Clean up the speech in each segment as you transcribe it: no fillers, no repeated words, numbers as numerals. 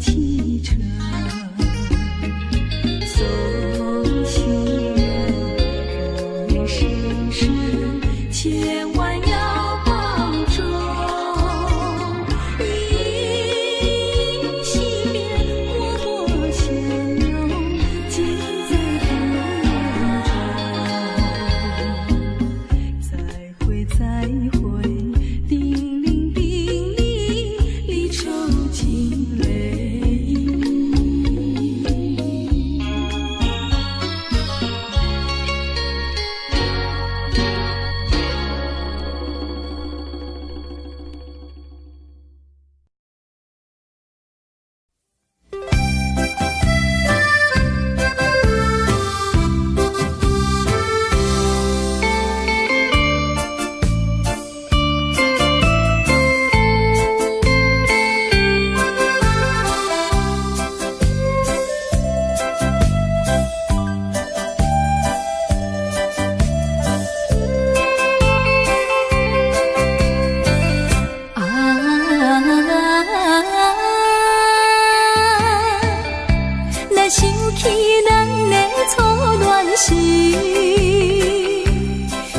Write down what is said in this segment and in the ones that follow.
汽车，送行人，人人生生，千万要保重。迎西边默默相拥，尽在不言中。再会，再会。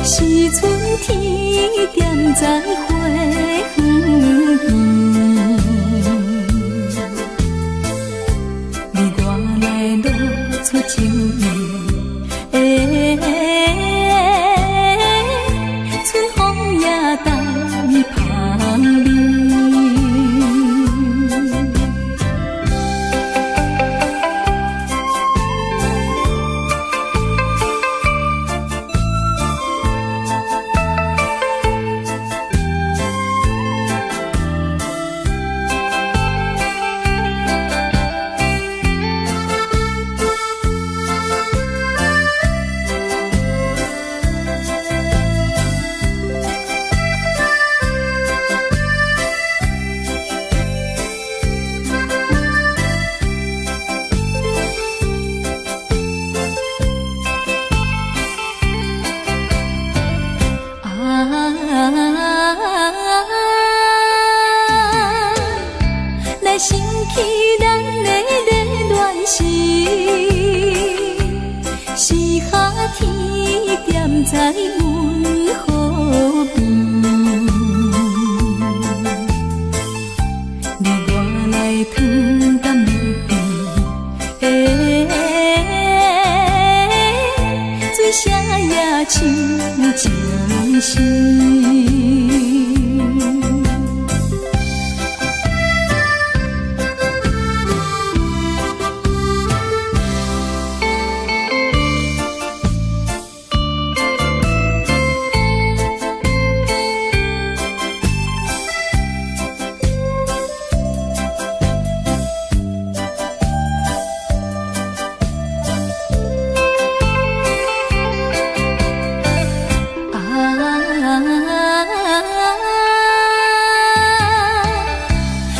是春天点在花园边，你我来露出情意，春风也带芳味。来想起咱的热恋时，是夏天点在阮河边，你我来传甘蜜甜，水声也像情诗。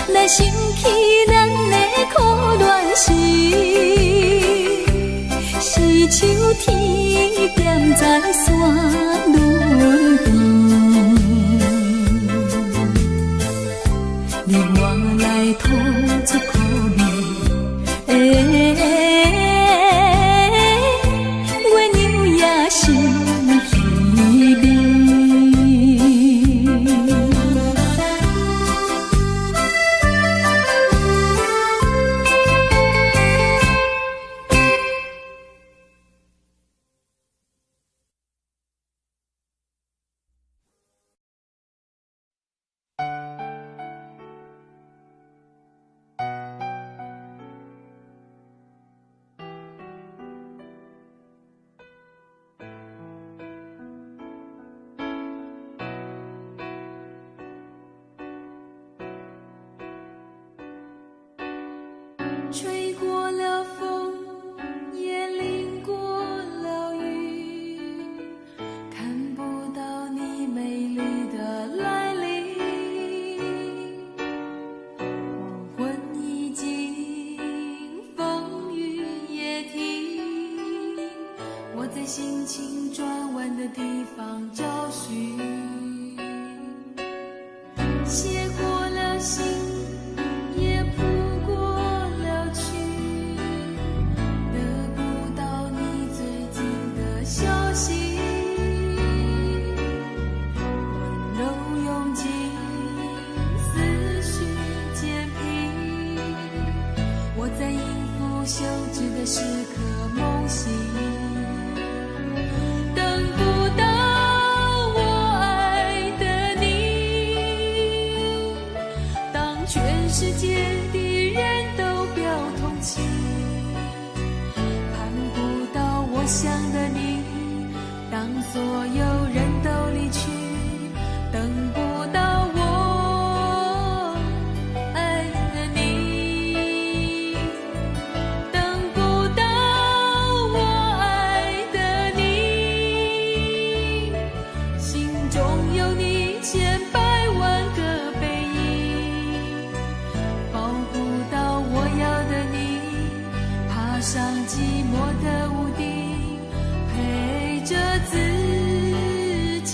来想起咱的苦恋时，是秋天点在山仑边，你我来吐出苦味，月娘也是稀微。吹过了风，也淋过了雨，看不到你美丽的来临。黄昏已经，风雨也停，我在心情转弯的地方找寻，写过了信，也谱过休止的时刻梦醒，等不到我爱的你。当全世界的人都表同情，盼不到我想的你。当所有人都离去，等不到我爱的你，等不到我爱的你，心中有你千百万个背影，抱不到我要的你，爬上寂寞的屋顶，陪着自己，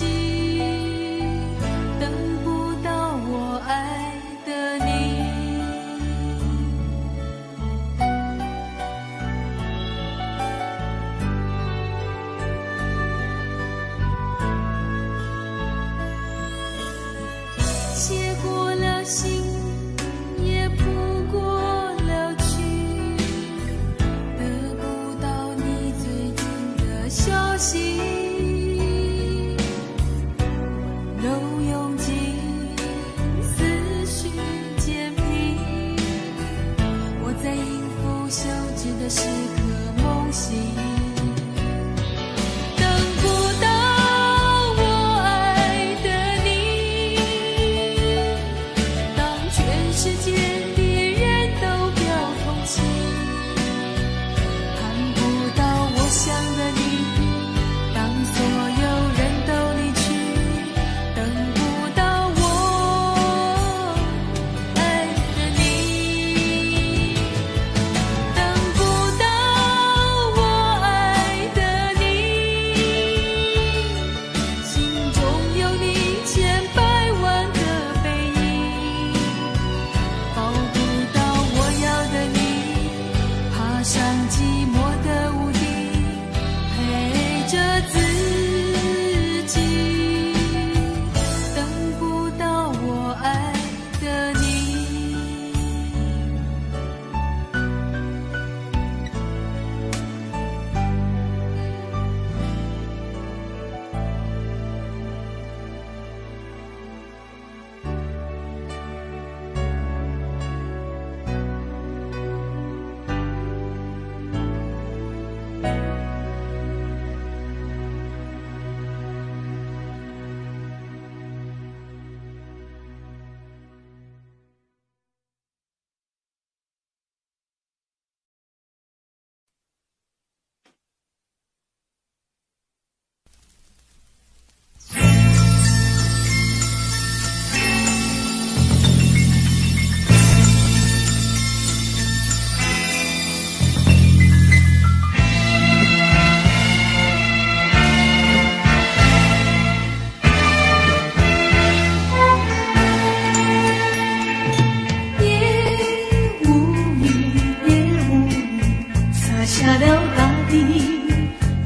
等不到我爱的你。写过了信，也谱过了曲，得不到你最近的消息，温柔涌进思绪渐平，我在应付休止的时刻梦醒，等不到我爱的你。当全世界的人都表同情，盼不到我想的你。当所有人都离去，等不到我爱的你，等不到我爱的你，心中有你千百万个背影，抱不到我要的你，爬上寂寞的屋顶，陪着自己，等不到我爱的你。下了大地，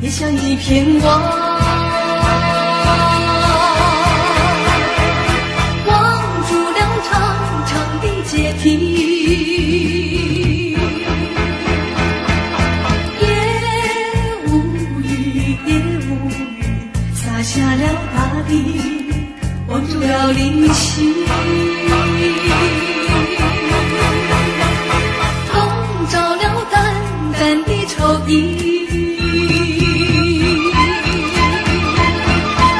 也像一片光，望住了长长的阶梯。也无语，也无语，洒下了大地，望住了灵犀。笼罩了淡淡的愁意，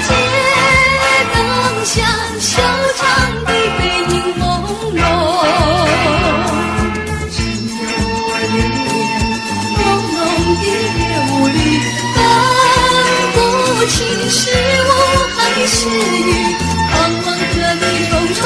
街灯下修长的背影朦胧，只有夜朦胧的夜雾里，分不清是雾还是雨，茫茫和你重重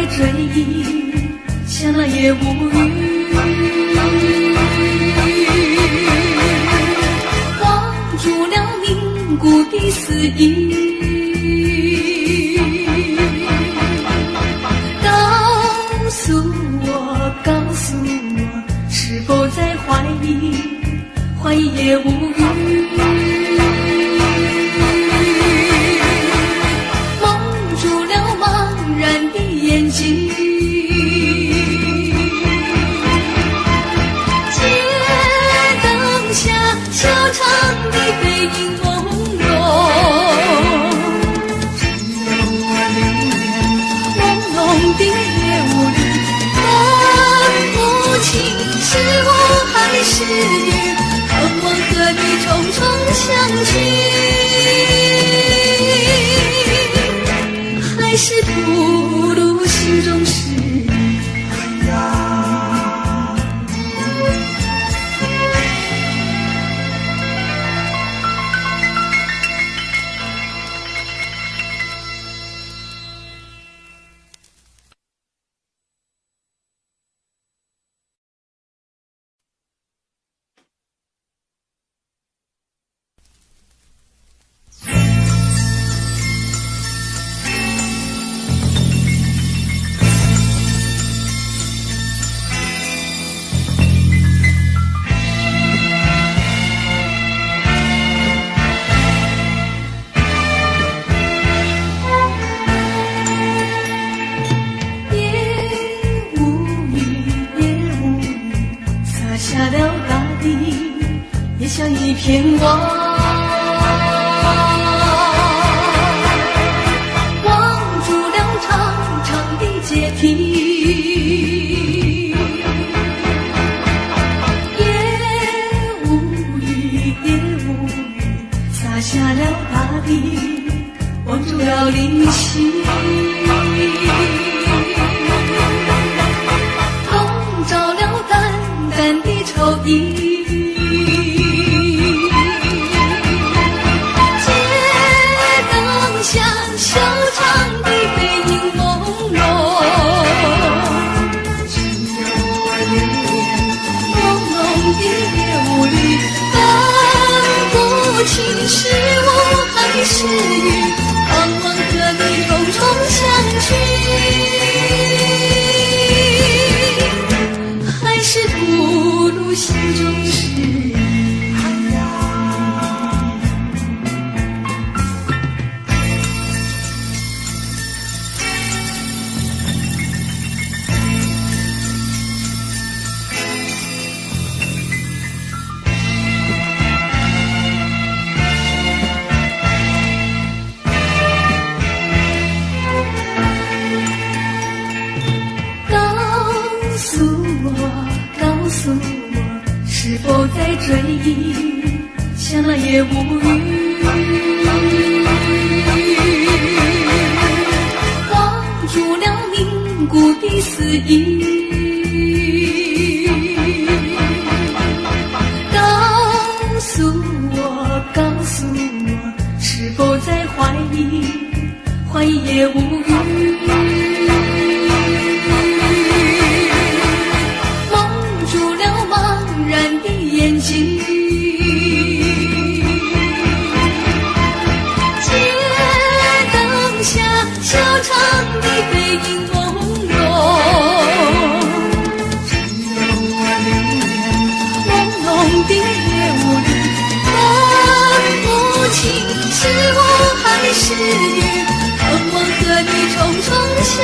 追忆，想来也无语。忘住了凝固的思忆，告诉我，是否在怀疑？怀疑也无语。蒙住了茫然的眼睛，街灯下小长的背影朦胧，只有我留恋朦胧的夜雾里，分不清是我还是你，盼望和你重重相聚，还是吐露心中事。像一片光，望住了长长的阶梯，也无语，洒下了大地，望住了灵犀，笼罩了淡淡的愁意。是我还是雨，盼望和你重重相聚，还是吐露心中事。告诉我，是否在追忆？想来也无语。忘住了凝固的思忆，告诉我，是否在怀疑？怀疑也无语。眼睛，街灯下小长的背影朦胧，只有我留恋朦胧的夜雾里，分不清是我还是雨，盼望和你重重相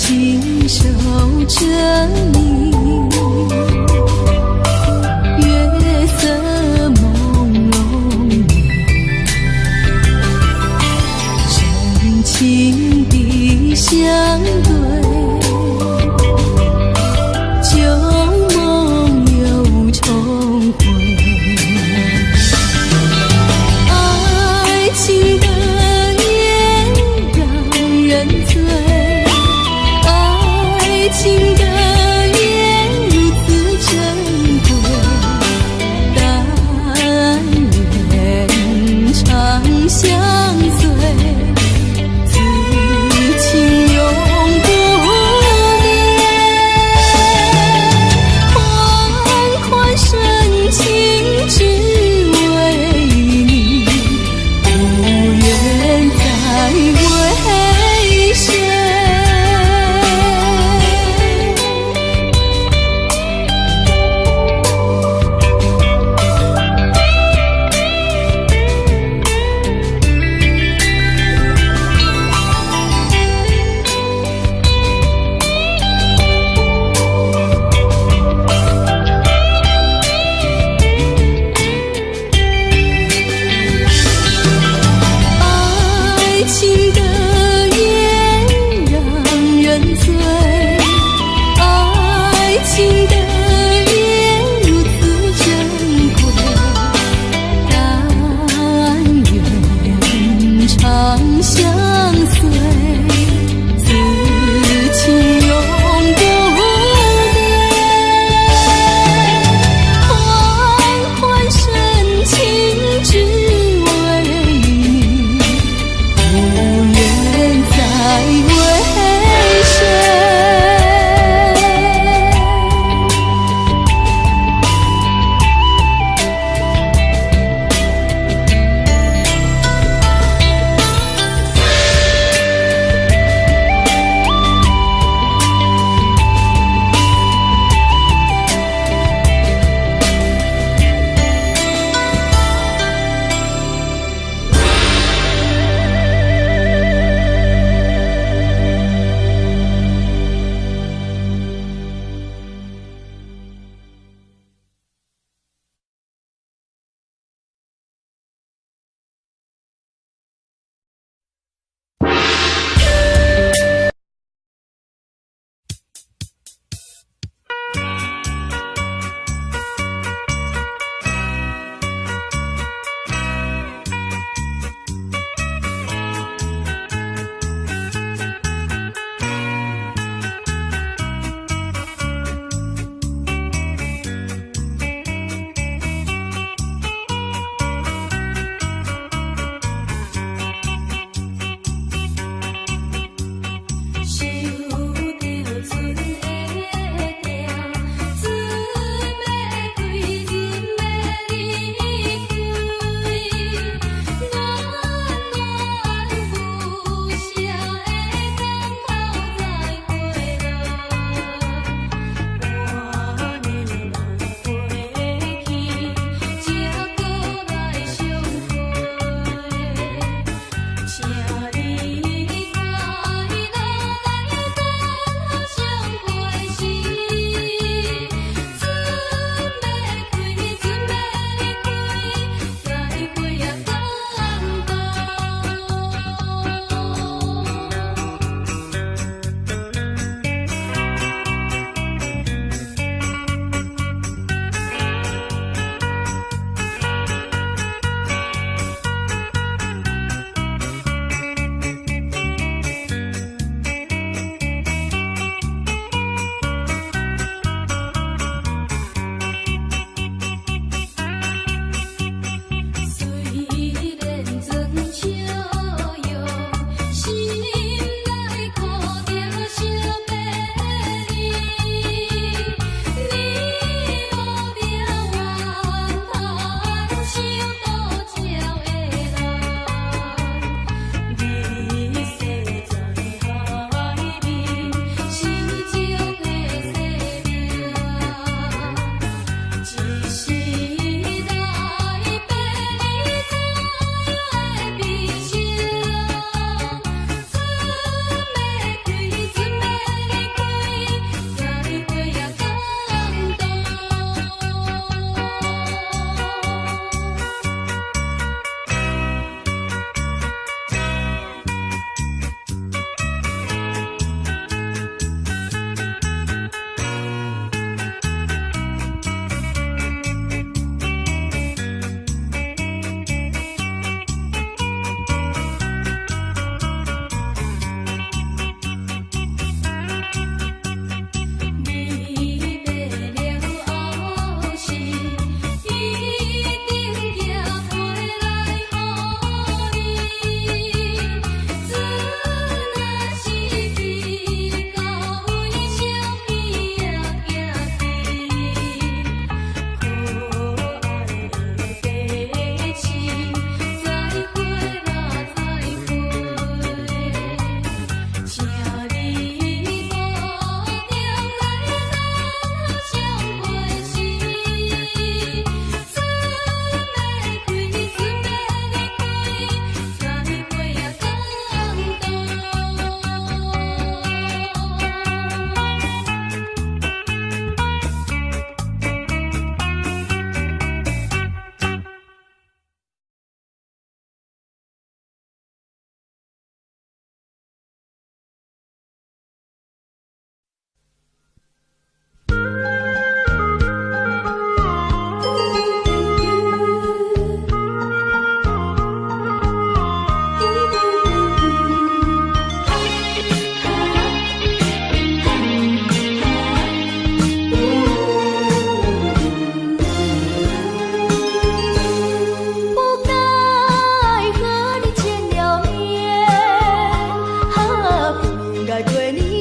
紧守着你，月色朦胧深情的相对，旧梦又重回。爱情的烟让人醉，爱情的烟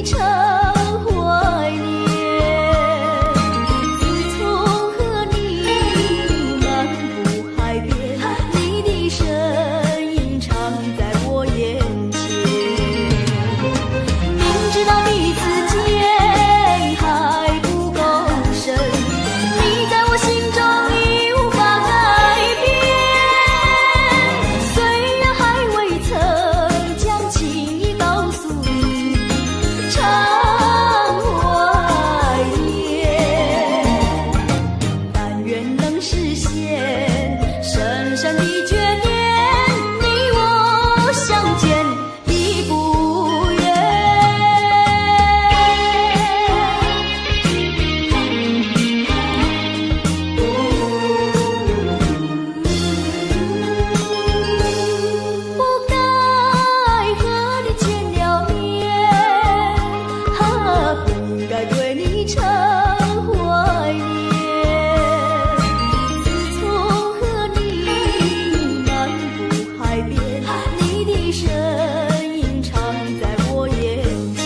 常怀念。自从和你漫步海边，你的身影常在我眼前。明知道彼此间还不够深，你在我心中已无法改变。虽然还未曾将情意告诉你，常怀念。但愿能实现深深的眷恋，你我相见已不远。不该和你见了面，不应该对你常怀念。自从和你漫步海边，你的身影常在我眼前。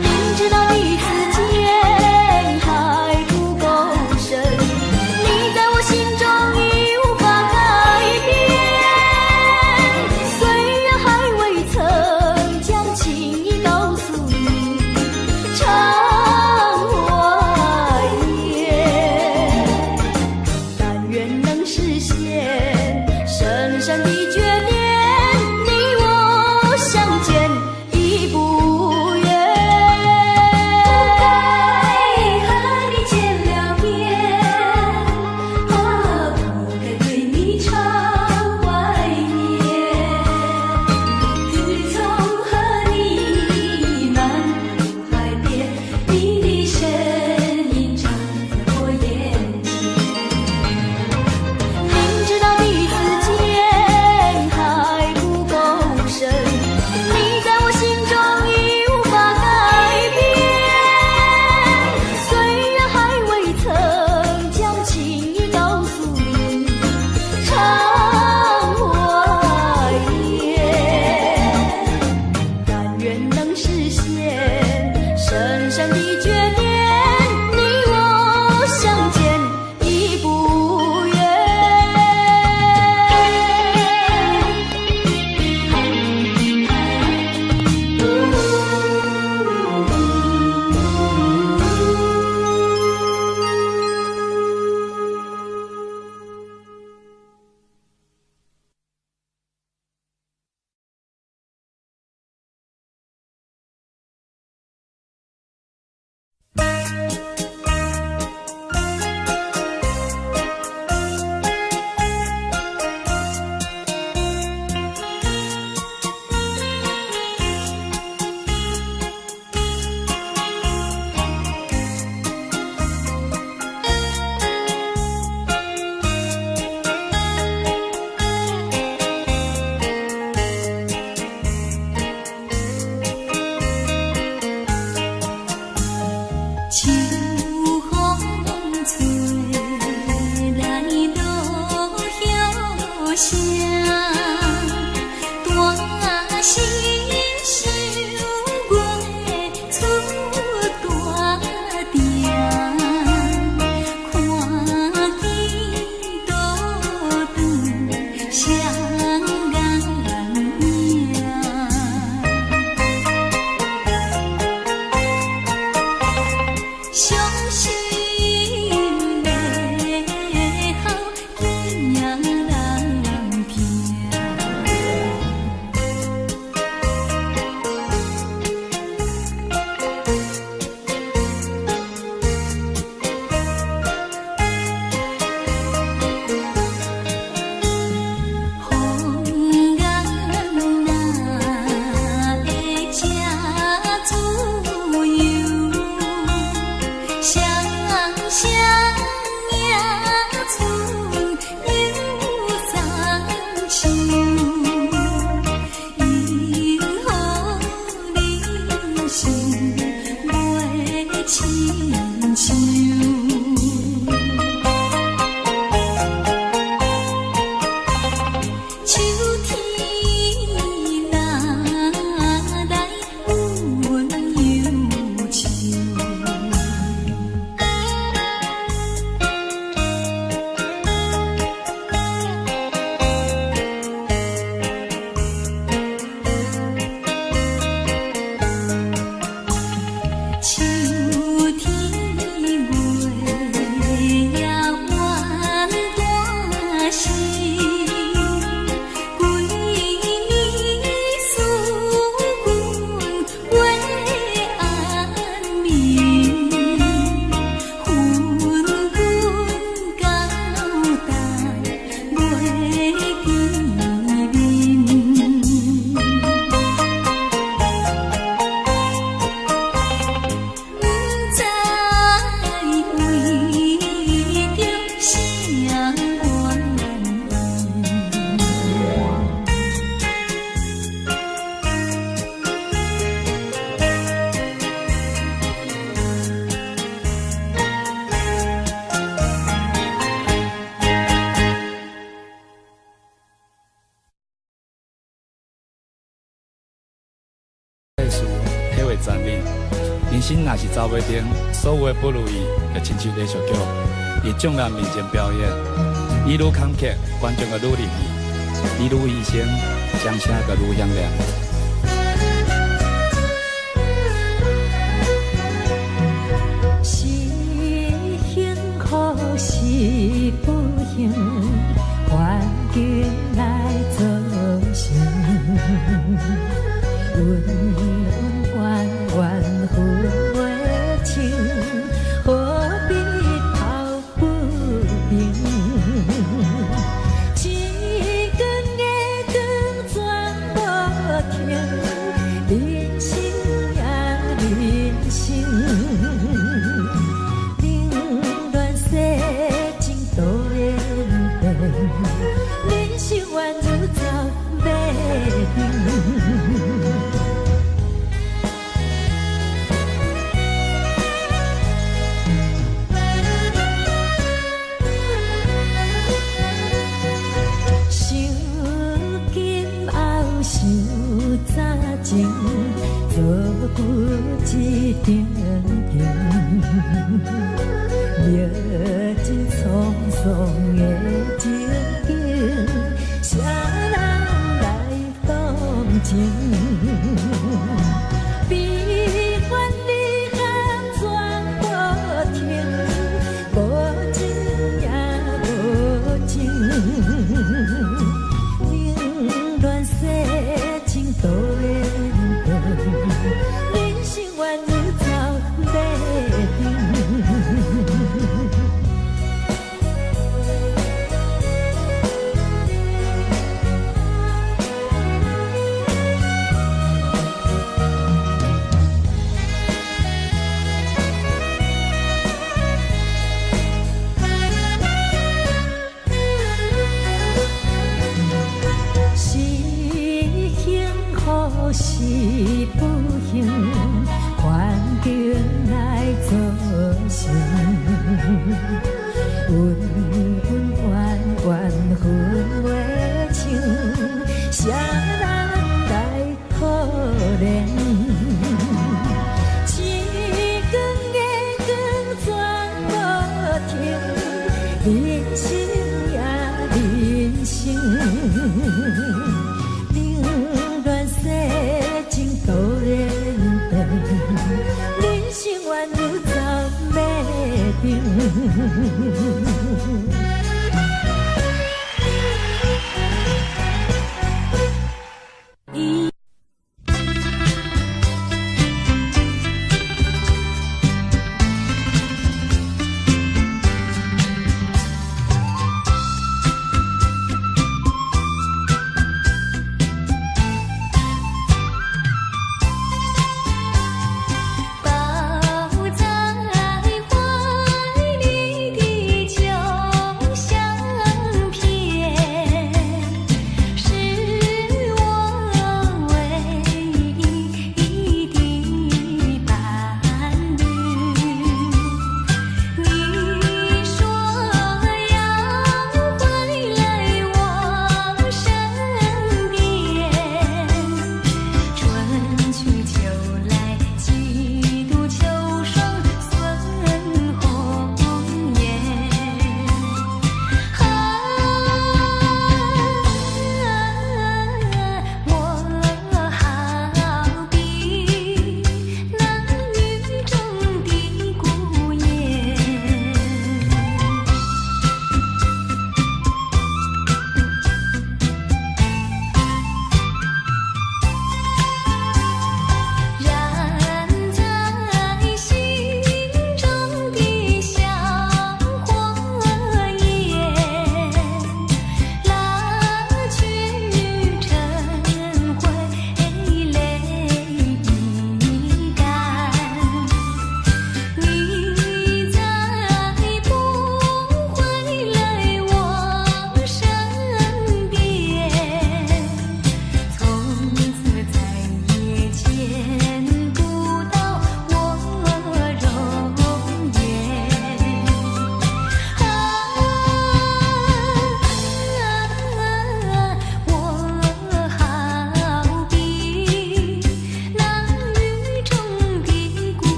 明知道彼此间还不够深，你在我心中已无法改变。虽然还未曾将情意告诉你，常怀念。但愿能实现深深的眷恋，你我相见已不远。不该和你见了面，不该对你常怀念。自从和你漫步海边，你的身影常在我眼前。明知道彼此间还不够深，你在我心中已无法改变。虽然还未曾将情意告诉你，常怀念。但愿能实现深深的眷恋，你我相见已不远。秋风吹来落叶声，大心想月出大店，看见倒转双眼影。伤心美好，见人听。红颜哪会吃自由？赞美。人生若是走袂定，所有的不如意，就亲像连续剧，伫众人面前表演。伊愈坎坷，观众就愈入戏；伊愈牺牲，掌声就愈响亮。是幸福是不幸，环境来造成。恩恩怨怨分袂清，何必头不平？一根月光全无停，人生也人生，冷暖世情都连变，人生宛如走马灯。情做不一点点，历尽沧桑的情景，谁人来同情？悲欢离合全无停，无情也无情，冷暖世情都会。人生宛如走马灯。是不幸，环境来造成。恩恩怨怨分袂清，谁人来可怜？一根月光全无停，人生也人生。都连变，人生宛如走马灯。抱在怀里的家。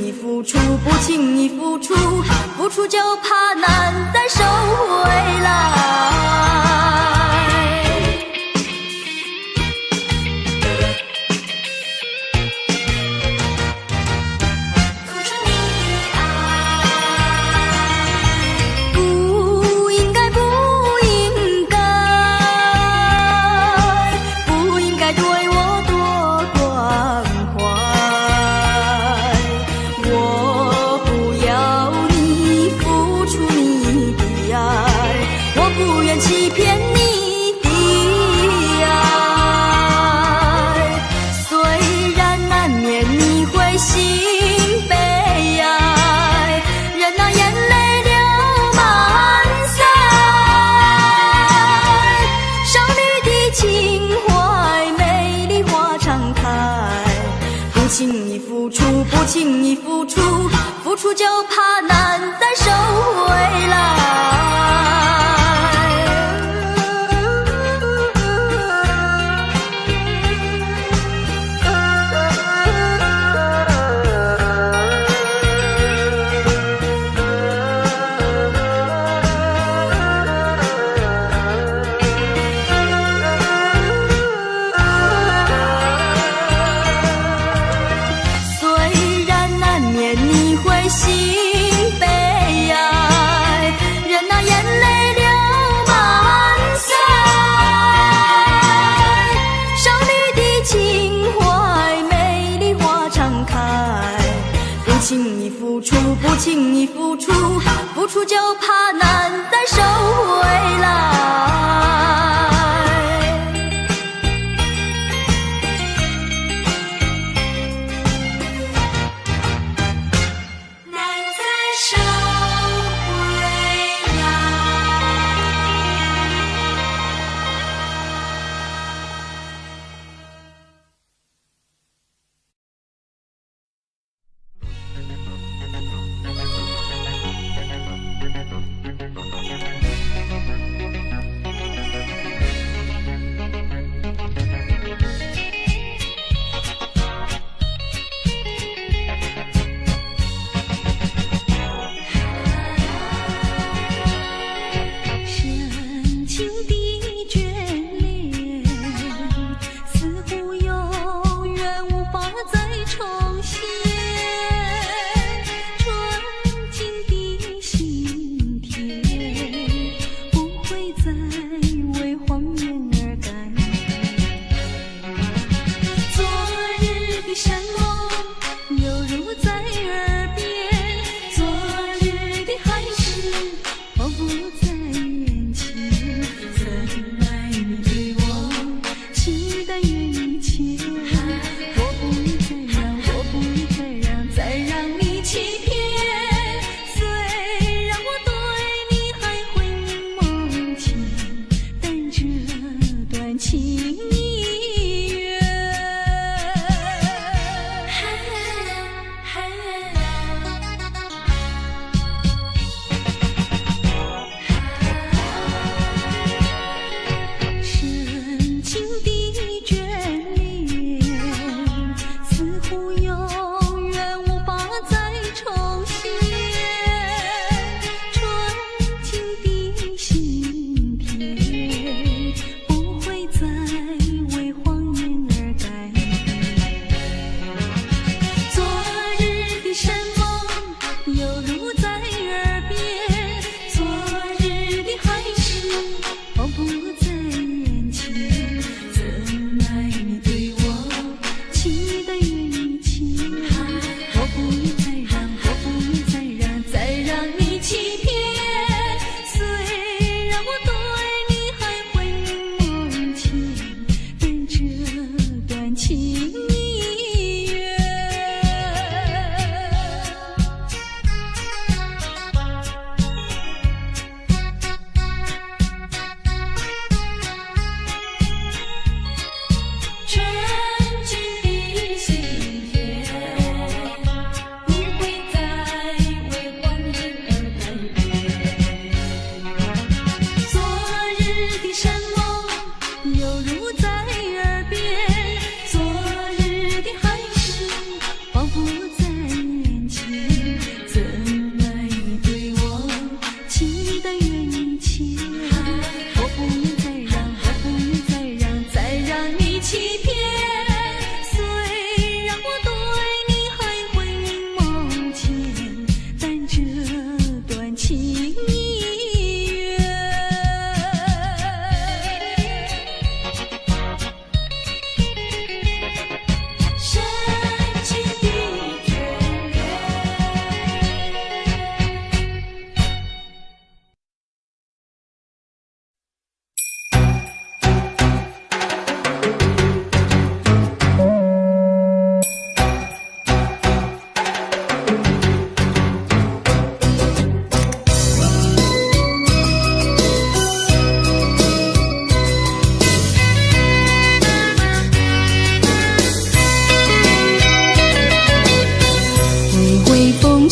轻易付出，不轻易付出，付出就怕难再收回来。不轻易付出，付出就怕难再收回来。不轻易付出，付出就怕难再收回来。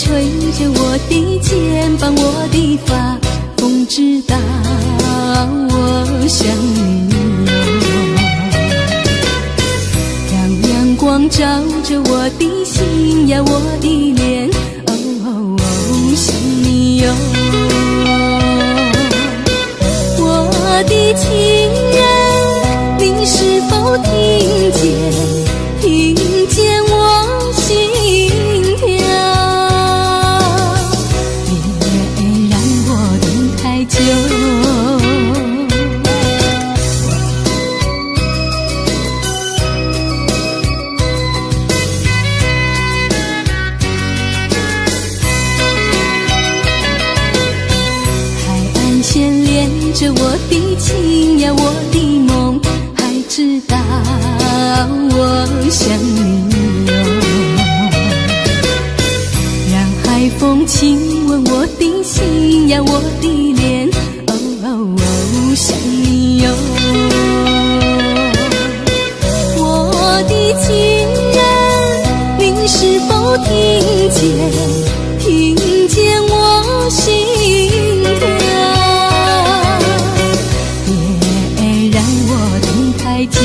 吹着我的肩膀，我的发，风知道我想你哟。让阳光照着我的心呀，我的脸，哦，想你哟。我的情人，你是否听见？听见我心跳，别让我等太久。海岸线连着我的情呀，我的梦，还知道我想你哟。让海风亲吻我的心呀，我的脸，哦，想你哟。我的情人，你是否听见？听见我心跳，别让我等太久。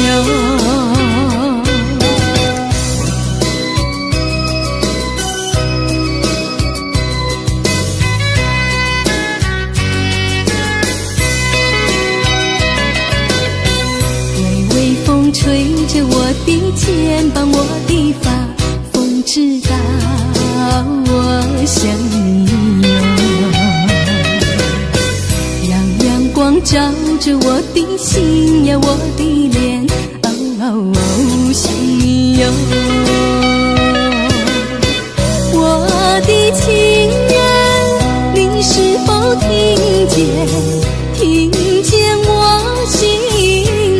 吹着我的肩膀，我的发，风知道我想你哟。让阳光照着我的心呀，我的脸，哦，想你哟。我的情人，你是否听见？听见我心跳，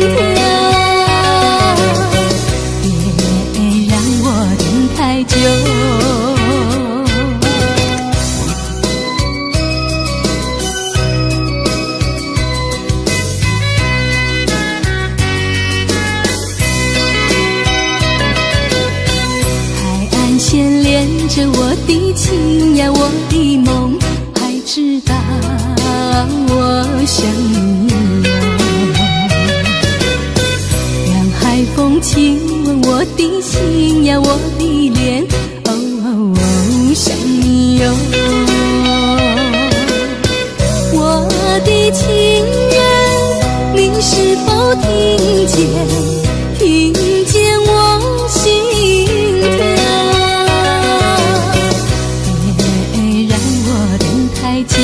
太久。海岸线连着我的情呀，我的梦，还知道我想你哟。让海风亲吻我的心呀，我的脸，哦，想你哟。我的情人，你是否听见？听见我心跳，别让我等太久。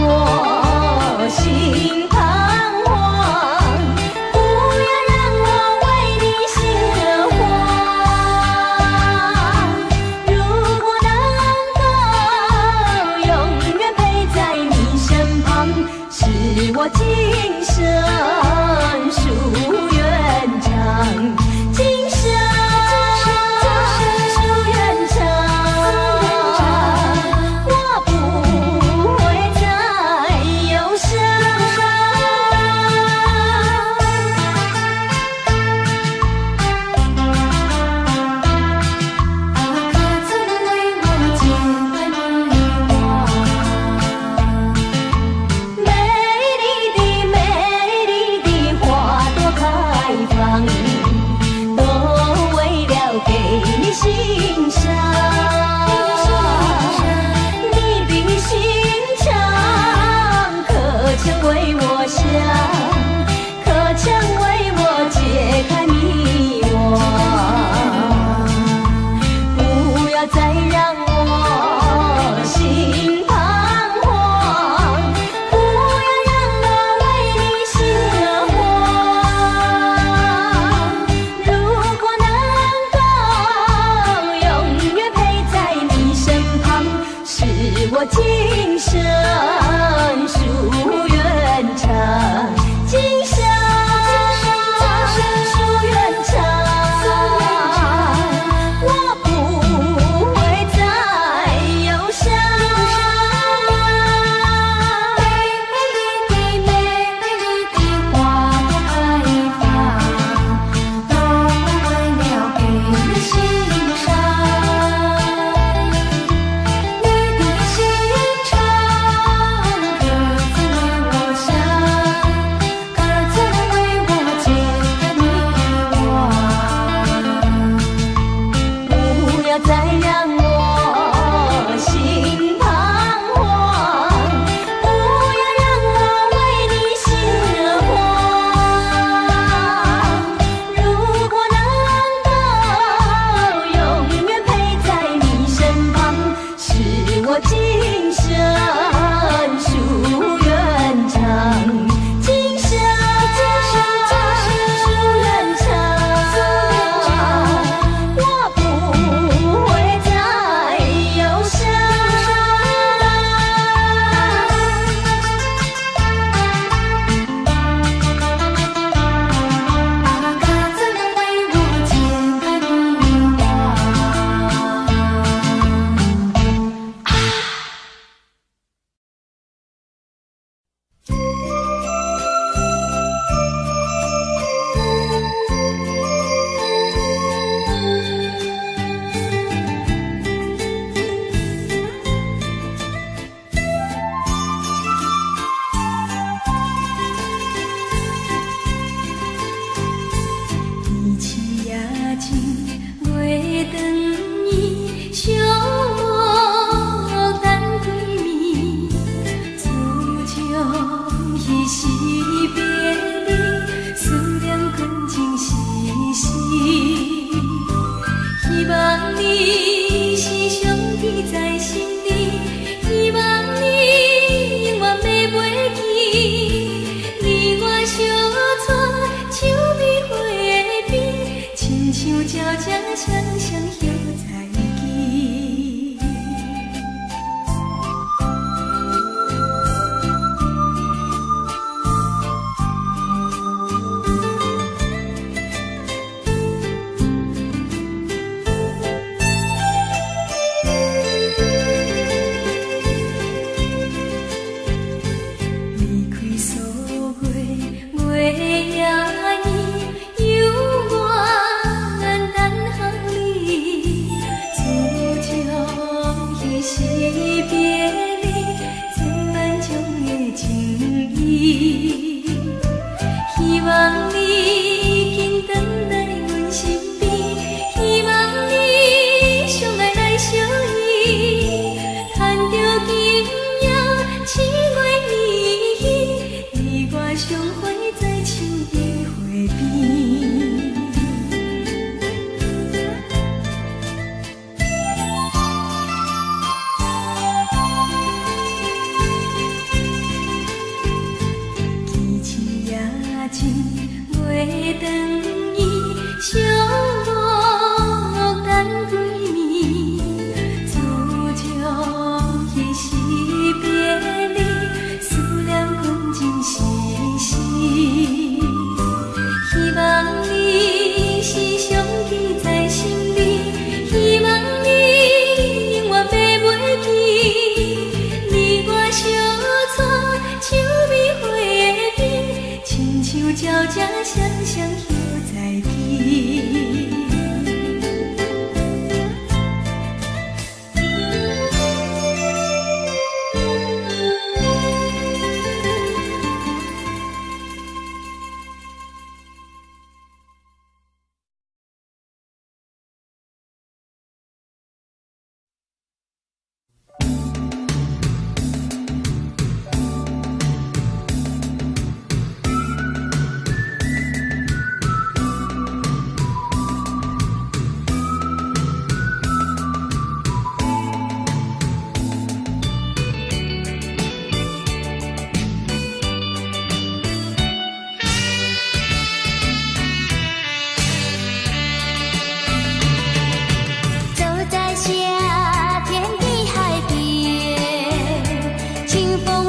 我心彷徨，不要让我为你心慌。如果能够永远陪在你身旁，是我今生夙愿长。今生夙愿长，我不会再忧伤。可曾为我剪开玫瑰花？美丽的花朵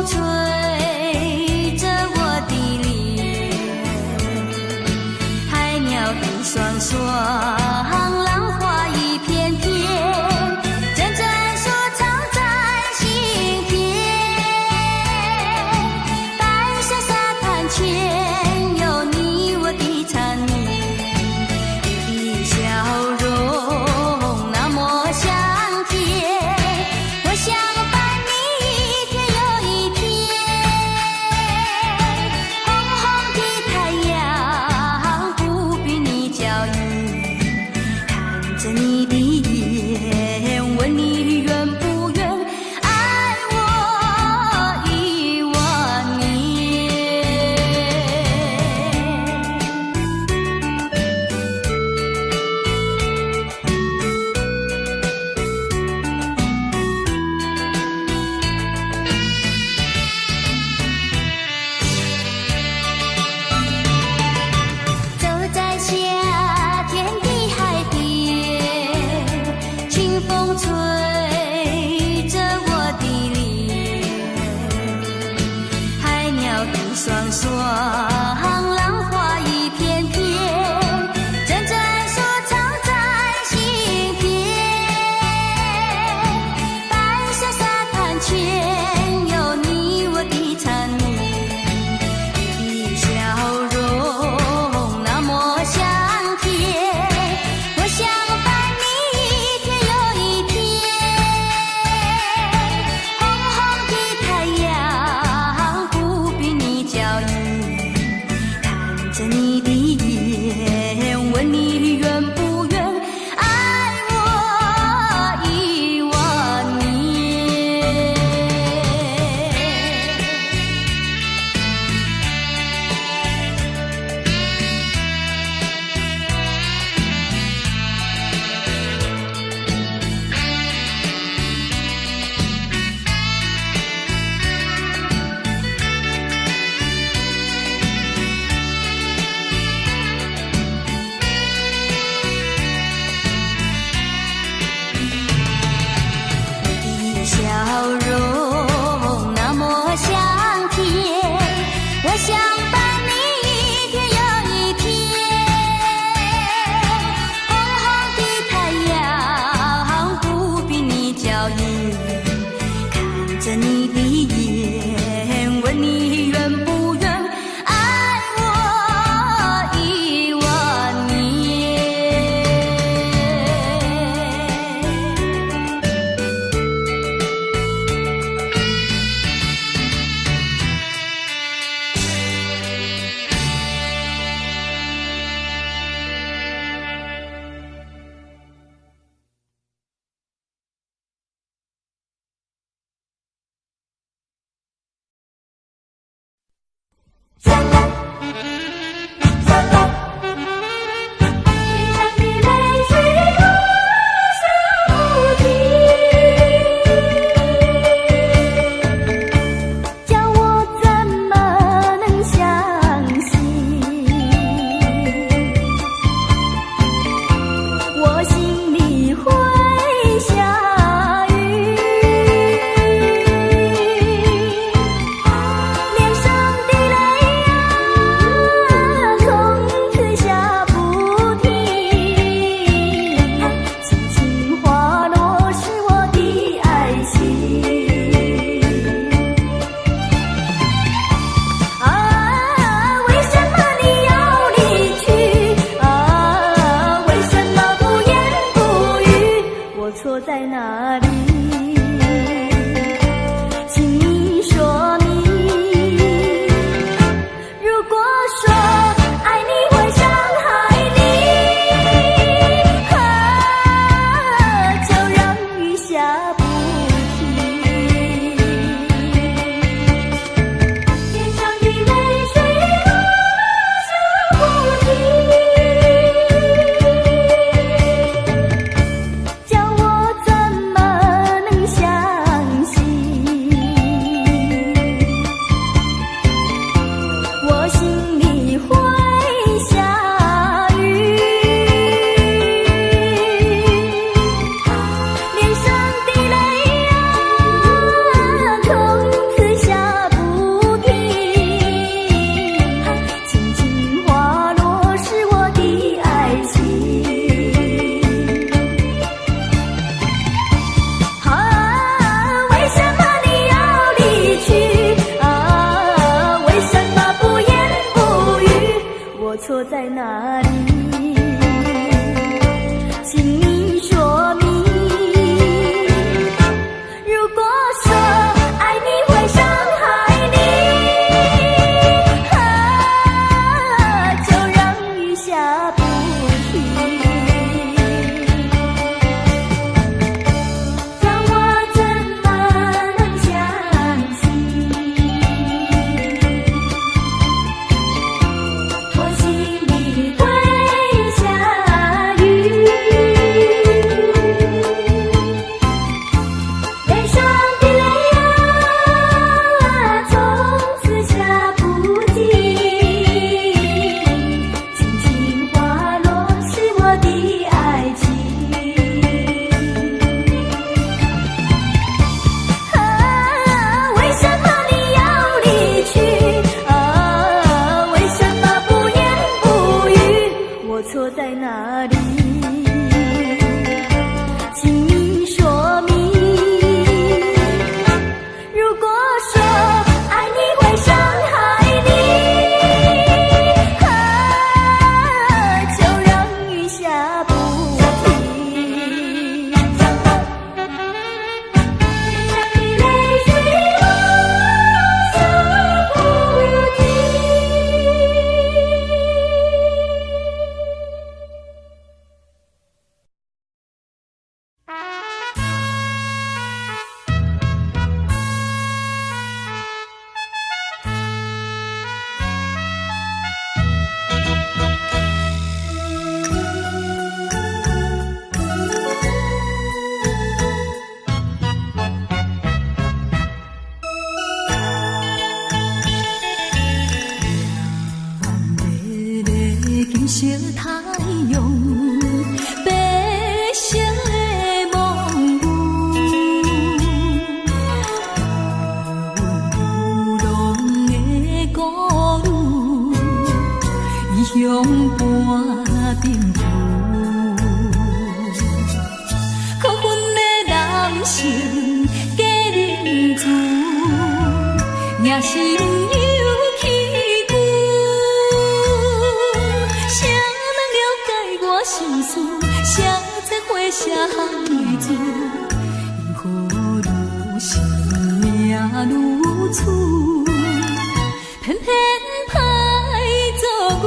吹着我的脸，海鸟的双双，浪花一片片，阵阵说唱在心田。白色沙滩前有你我的缠绵，你的笑容那么香甜，我想伴你一天又一天。红红的太阳不比你娇艳，看着你的眼，问你愿不愿爱我10000年。走在夏天的海边，清风吹着我的脸，海鸟的双双，浪花一片片，阵阵说唱在心田。白色沙滩前有你我的缠绵，你的笑容那么香甜，我想伴你一天又一天。红红的太阳不比你娇艳，看着你的眼，问你愿不愿爱我10000年。你的笑容那么香甜，我想伴你一天又一天。红红的太阳不比你娇艳，看着你的眼，问你愿不愿爱我10000年。脸上的泪错在哪里？请你说明。如果说爱你会伤害你，就让雨下不停。让我怎么能相信？我心里会下雨。脸上的泪啊，从此下不尽。轻轻滑落是我的爱情。为什么你要离去？为什么不言不语？我错在哪里？请你说明。如果说爱你会伤害你，就让雨下不停。泪水落下不停。金色太阳，白色的梦舞，流浪的孤女，异乡伴冰雨，可阮的男性假认字，也是有气骨。谁能了解我心事？谁在花下含泪珠？因何愈想命愈苦，偏偏歹做牛。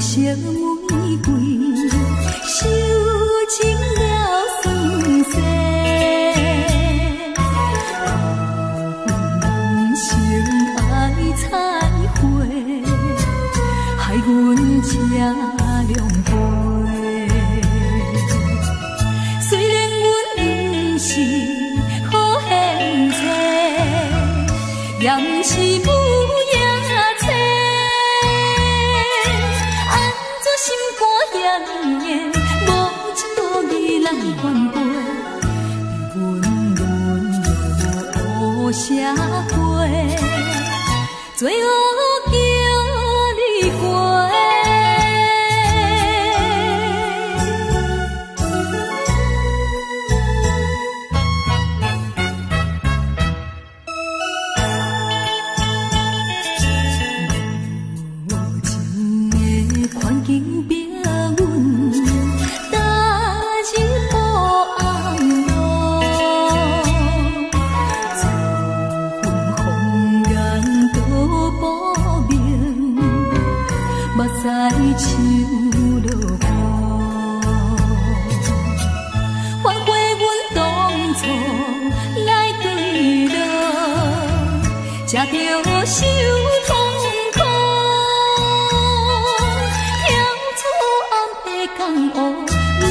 色玫瑰，收尽了酸涩。人生爱彩花，害阮吃凉杯。虽然阮不是好现世，也不是不无情无义人反背，阮沦落乌社会，最后叫你过。无情的环境变。在手落雨，反悔阮当初来对落，才着受痛苦。跳出暗的江湖，不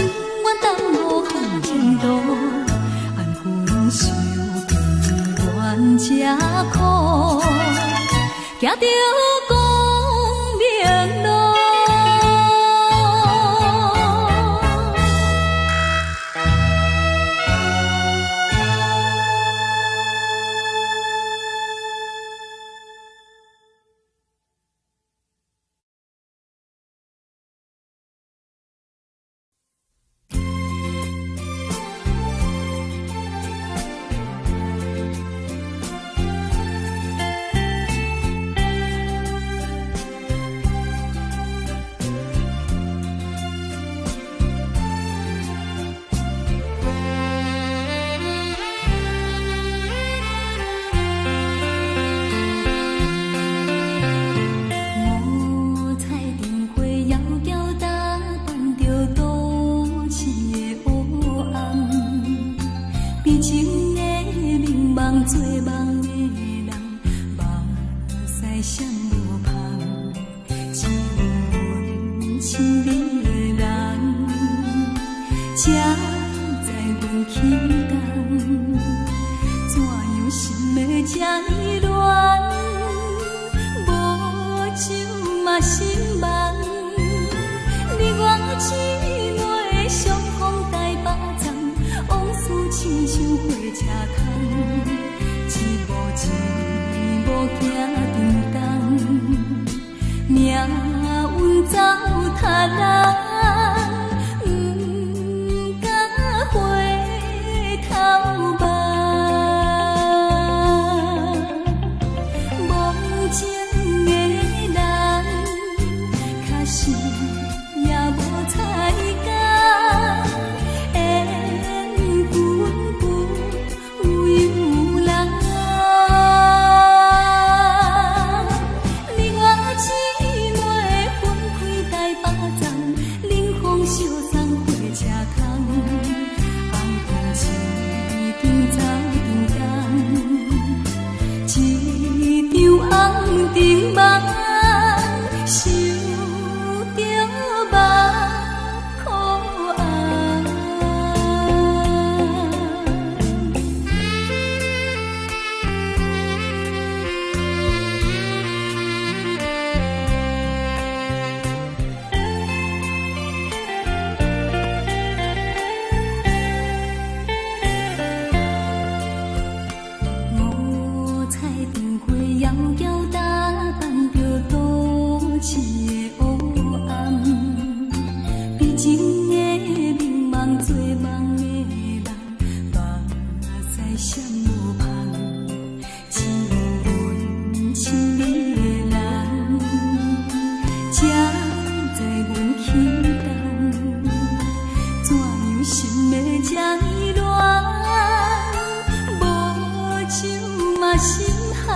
愿耽误行前途。安分守己，冤才苦，行着光明路。做梦的人，目屎闪无香，只有阮心里的人，才知阮起动，怎样心要这呢乱，无酒嘛心梦，你我姊妹相逢台北站，往事亲像火车空，一步一步行长东，命运走塔人，不敢回头望。无情的人，可惜也无彩工，缘分有由人。你我姊妹分开台北站，冷风相送火车空，红灯市场走长东，一场红灯梦，受着目苦红。五彩灯花遥遥打扮着都市的黑暗，比情的迷茫做梦的人，目屎闪无香，只有阮心里的人，才知阮起动，怎样心要这呢乱，无酒嘛心寒，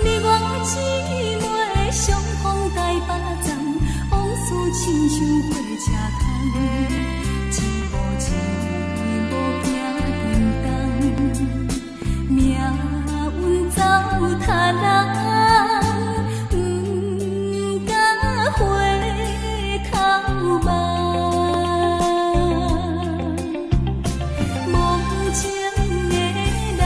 你我姊妹相逢台北站，往事亲像火车空，一步一步行长东，命运走塔人，不敢回头望。无情的人，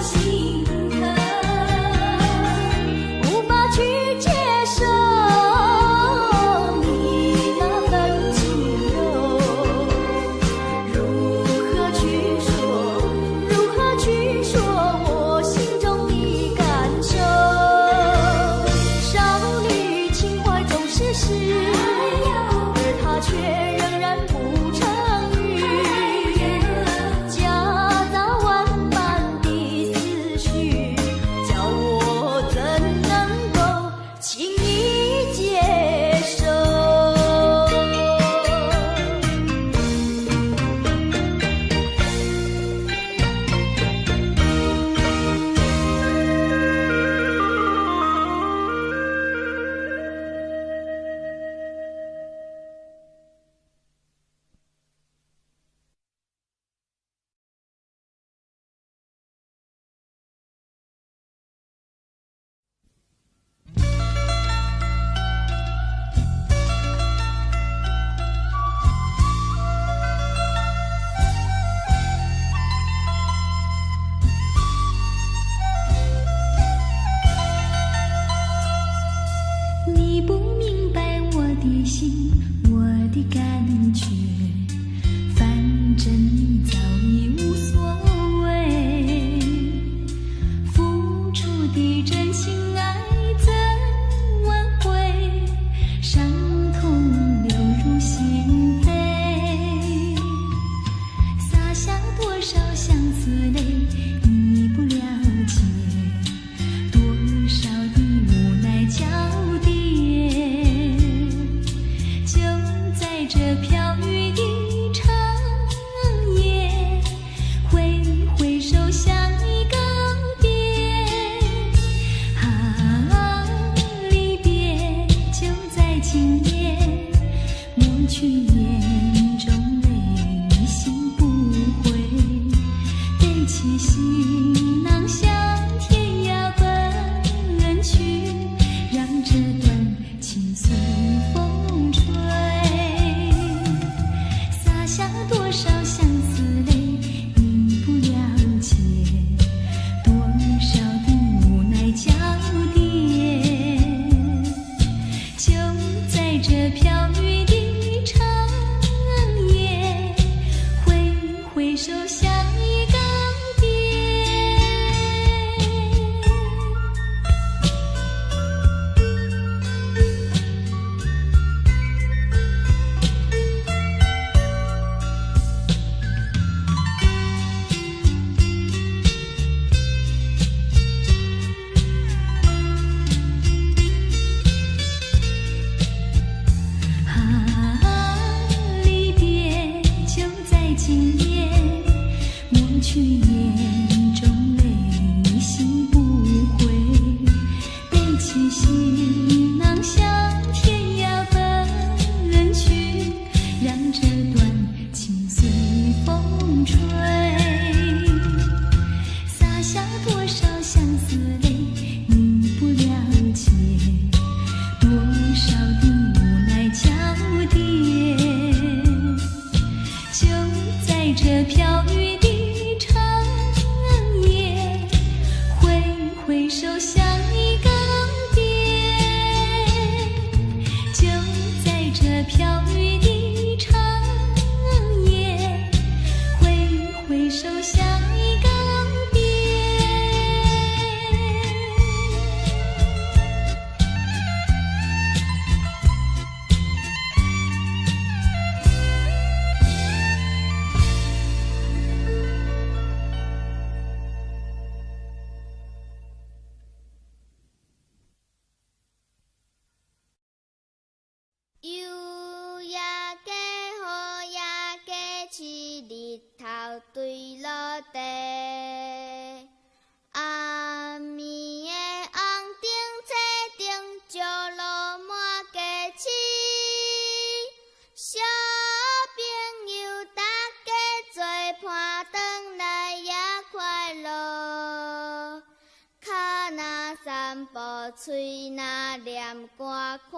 心。飘雨的长夜，挥挥手向你告别。啊，离别就在今夜，抹去眼中泪，心不悔，背起行囊向天涯奔去，让这段情随风吹，洒下多少相思泪，你不了解，多少的无奈交叠，就在这飘雨的长夜，挥挥手向你告别。啊，离别就在今夜，抹去眼中泪，心不悔，背起行囊向天涯奔去，让这段情随风吹，洒下多少相思泪，你不了解，多少的无奈交叠，就在这飘雨的长夜，挥挥手向你告别。就在这飘雨的长夜，挥挥手向你告别。有夜加雨夜加刺，日头对落地。暗暝的红灯车顶，石路满街市。小朋友大家做伴，转来也快乐。脚若散步，嘴若念歌，看